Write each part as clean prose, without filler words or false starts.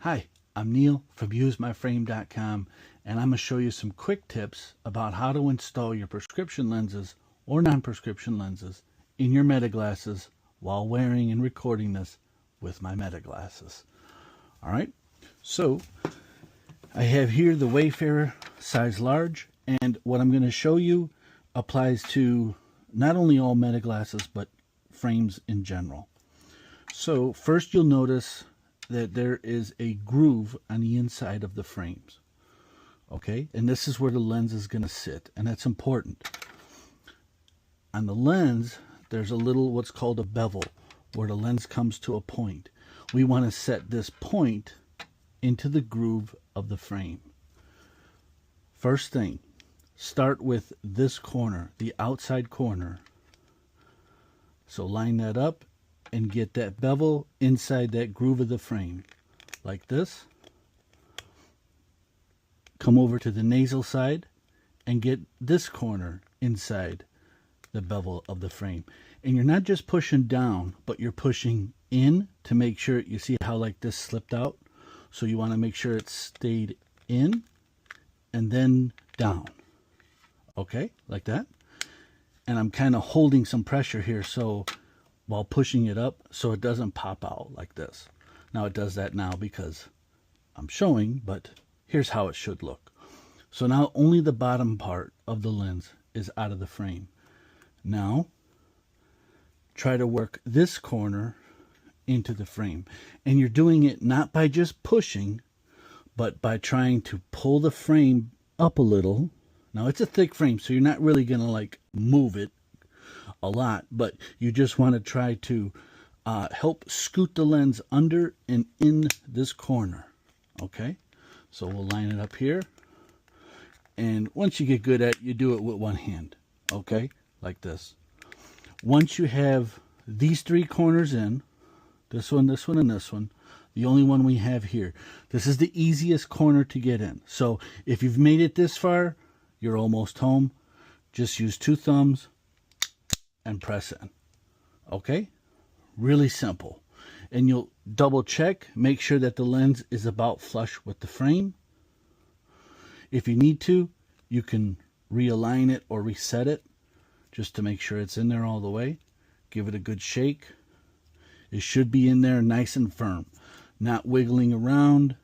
Hi, I'm Neil from UseMyFrame.com, and I'm going to show you some quick tips about how to install your prescription lenses or non-prescription lenses in your Meta glasses while wearing and recording this with my Meta glasses. Alright, so I have here the Wayfarer size large, and what I'm going to show you applies to not only all Meta glasses but frames in general. So first you'll notice that there is a groove on the inside of the frames. Okay, and this is where the lens is going to sit, and that's important. On the lens, there's a little what's called a bevel, where the lens comes to a point. We want to set this point into the groove of the frame. First thing, start with this corner, the outside corner. So line that up and get that bevel inside that groove of the frame, like this. Come over to the nasal side and get this corner inside the bevel of the frame. And you're not just pushing down, but you're pushing in to make sure, you see how like this slipped out? So you want to make sure it stayed in and then down. Okay, like that. And I'm kind of holding some pressure here so while pushing it up so it doesn't pop out like this. Now it does that now because I'm showing, but here's how it should look. So now only the bottom part of the lens is out of the frame. Now try to work this corner into the frame, and you're doing it not by just pushing, but by trying to pull the frame up a little. Now it's a thick frame, so you're not really gonna like move it a lot, but you just want to try to help scoot the lens under and in this corner. Okay, so we'll line it up here, and once you get good at it, you do it with one hand. Okay, like this. Once you have these three corners in, this one, and this one, the only one we have here, this is the easiest corner to get in. So if you've made it this far, you're almost home. Just use two thumbs and press in. Okay, really simple. And you'll double check, make sure that the lens is about flush with the frame. If you need to, you can realign it or reset it just to make sure it's in there all the way. Give it a good shake. It should be in there nice and firm, not wiggling around,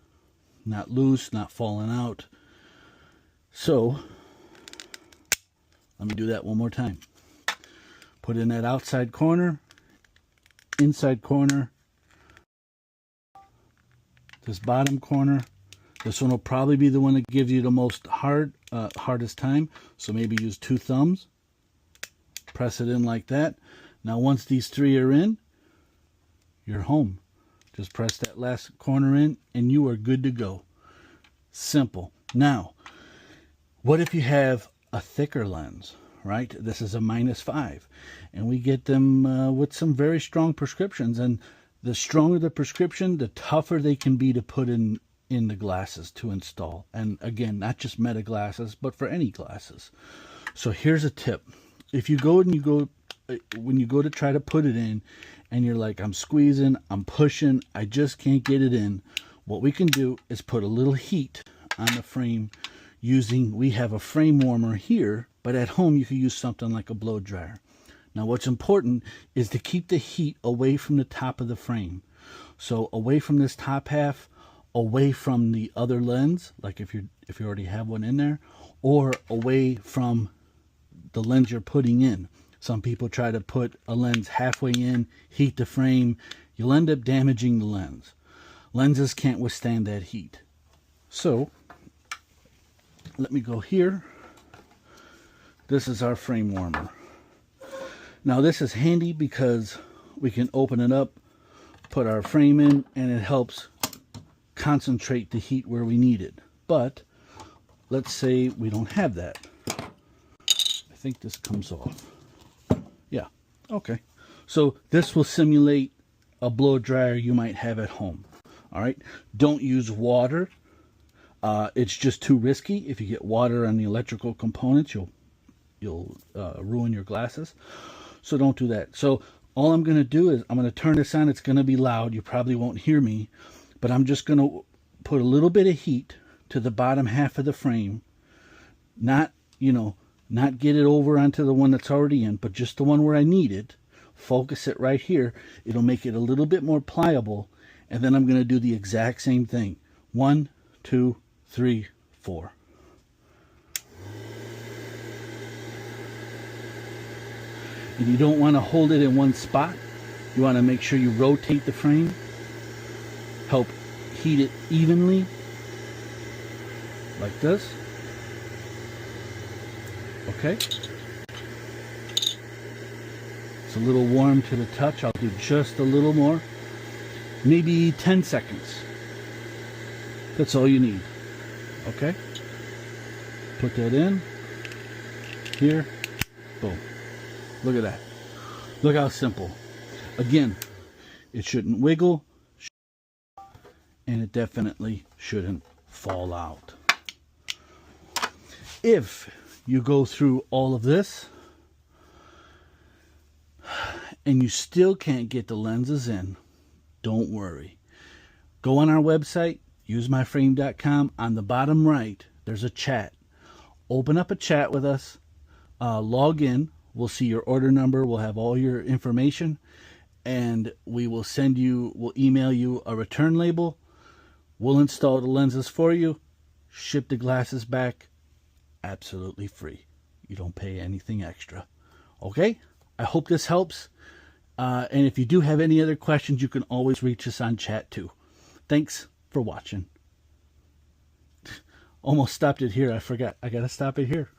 not loose, not falling out. So let me do that one more time. Put in that outside corner, inside corner, this bottom corner. This one will probably be the one that gives you the most hardest time. So maybe use two thumbs. Press it in like that. Now once these three are in, you're home. Just press that last corner in and you are good to go. Simple. Now, what if you have a thicker lens? Right, this is a -5, and we get them with some very strong prescriptions, and the stronger the prescription, the tougher they can be to put in the glasses to install. And again, not just Meta glasses, but for any glasses. So here's a tip. If you go and when you go to try to put it in and you're like, I'm squeezing, I'm pushing, I just can't get it in, what we can do is put a little heat on the frame using, we have a frame warmer here, but at home you could use something like a blow dryer. Now what's important is to keep the heat away from the top of the frame. So away from this top half, away from the other lens, like if you already have one in there, or away from the lens you're putting in. Some people try to put a lens halfway in, heat the frame. You'll end up damaging the lens. Lenses can't withstand that heat. So let me go here. This is our frame warmer. Now this is handy because we can open it up, put our frame in, and it helps concentrate the heat where we need it. But let's say we don't have that. I think this comes off. Yeah, okay. So this will simulate a blow dryer you might have at home. All right, don't use water. It's just too risky. If you get water on the electrical components, you'll ruin your glasses. So don't do that. So all I'm going to do is I'm going to turn this on. It's going to be loud. You probably won't hear me, but I'm just going to put a little bit of heat to the bottom half of the frame. Not, not get it over onto the one that's already in, but just the one where I need it. Focus it right here. It'll make it a little bit more pliable. And then I'm going to do the exact same thing. 1, 2, 3, 4. And you don't want to hold it in one spot. You want to make sure you rotate the frame. Help heat it evenly. Like this. Okay. It's a little warm to the touch. I'll do just a little more. Maybe 10 seconds. That's all you need. Okay. Put that in. Here. Boom. Look at that. Look how simple. Again, it shouldn't wiggle. And it definitely shouldn't fall out. If you go through all of this and you still can't get the lenses in, don't worry. Go on our website, UseMyFrame.com. On the bottom right, there's a chat. Open up a chat with us. Log in. We'll see your order number. We'll have all your information. And we will we'll email you a return label. We'll install the lenses for you. Ship the glasses back. Absolutely free. You don't pay anything extra. Okay? I hope this helps. And if you do have any other questions, you can always reach us on chat too. Thanks for watching. Almost stopped it here. I forgot. I got to stop it here.